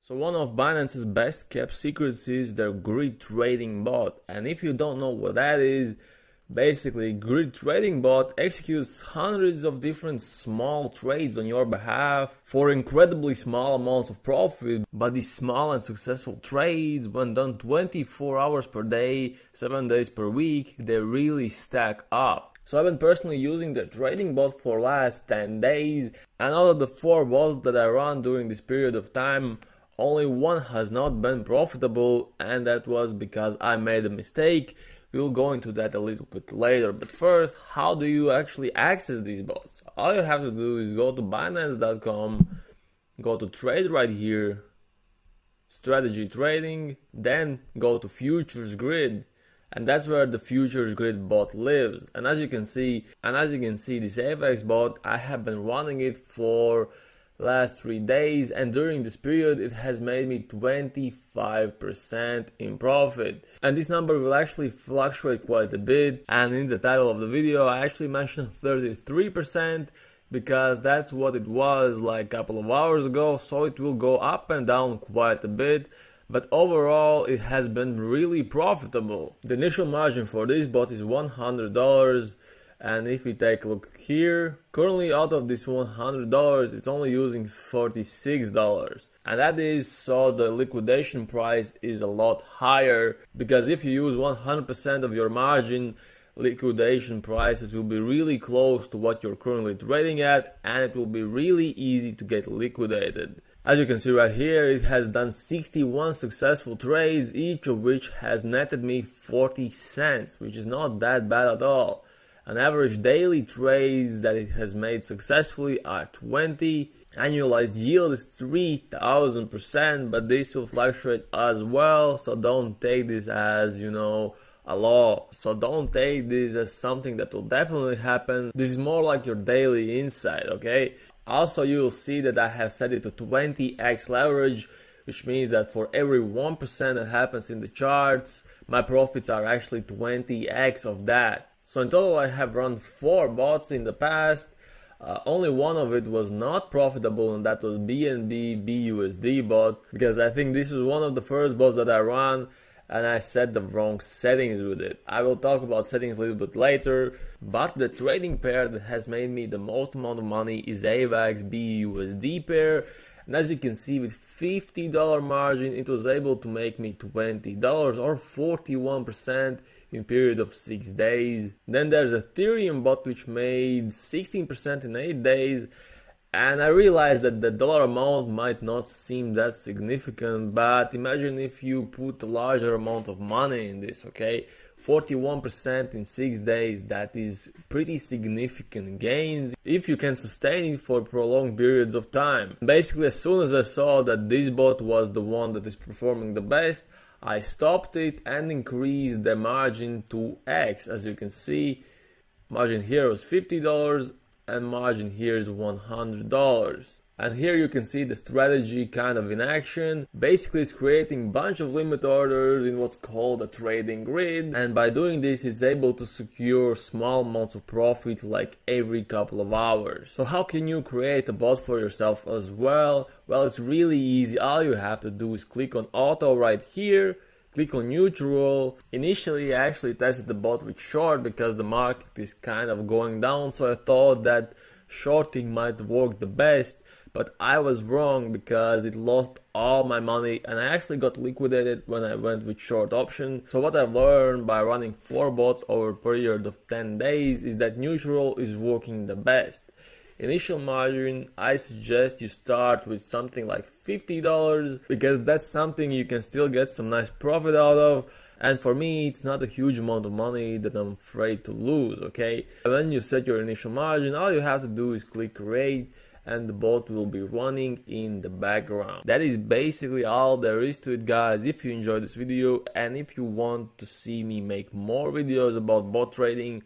So one of Binance's best kept secrets is their grid trading bot. And if you don't know what that is, basically grid trading bot executes hundreds of different small trades on your behalf for incredibly small amounts of profit. But these small and successful trades, when done 24 hours per day, 7 days per week, they really stack up. So I've been personally using the trading bot for last 10 days, and out of the 4 bots that I run during this period of time, only one has not been profitable, and that was because I made a mistake. We'll go into that a little bit later, but first, how do you actually access these bots? All you have to do is go to Binance.com, go to trade right here, strategy trading, then go to futures grid, and that's where the futures grid bot lives. And as you can see, this AVAX bot, I have been running it for last 3 days, and during this period it has made me 25% in profit. And this number will actually fluctuate quite a bit, and in the title of the video I actually mentioned 33% because that's what it was like a couple of hours ago, so it will go up and down quite a bit. But overall it has been really profitable. The initial margin for this bot is $100. And if we take a look here, currently out of this $100, it's only using $46. And that is so the liquidation price is a lot higher, because if you use 100% of your margin, liquidation prices will be really close to what you're currently trading at, and it will be really easy to get liquidated. As you can see right here, it has done 61 successful trades, each of which has netted me 40 cents, which is not that bad at all. An average daily trades that it has made successfully are 20. Annualized yield is 3000%, but this will fluctuate as well, so don't take this as, a law. So don't take this as something that will definitely happen. This is more like your daily insight, okay? Also, you will see that I have set it to 20x leverage, which means that for every 1% that happens in the charts, my profits are actually 20x of that. So in total I have run 4 bots in the past. Only one of it was not profitable, and that was BNB BUSD bot, because I think this is one of the first bots that I ran and I set the wrong settings with it. I will talk about settings a little bit later, but the trading pair that has made me the most amount of money is AVAX BUSD pair. And as you can see, with $50 margin, it was able to make me $20 or 41% in period of 6 days. Then there's Ethereum bot, which made 16% in 8 days. And I realized that the dollar amount might not seem that significant, but imagine if you put a larger amount of money in this, okay? 41% in 6 days, that is pretty significant gains if you can sustain it for prolonged periods of time. Basically, as soon as I saw that this bot was the one that is performing the best, I stopped it and increased the margin to X. As you can see, margin here was $50 and margin here is $100. And here you can see the strategy kind of in action. Basically, it's creating a bunch of limit orders in what's called a trading grid. And by doing this, it's able to secure small amounts of profit like every couple of hours. So how can you create a bot for yourself as well? Well, it's really easy. All you have to do is click on auto right here. Click on neutral. Initially, I actually tested the bot with short because the market is kind of going down. So I thought that shorting might work the best. But I was wrong because it lost all my money and I actually got liquidated when I went with short option. So what I've learned by running 4 bots over a period of 10 days is that neutral is working the best. Initial margin, I suggest you start with something like $50 because that's something you can still get some nice profit out of. And for me, it's not a huge amount of money that I'm afraid to lose, okay? When you set your initial margin, all you have to do is click create, and the bot will be running in the background. That is basically all there is to it, guys. If you enjoyed this video and if you want to see me make more videos about bot trading,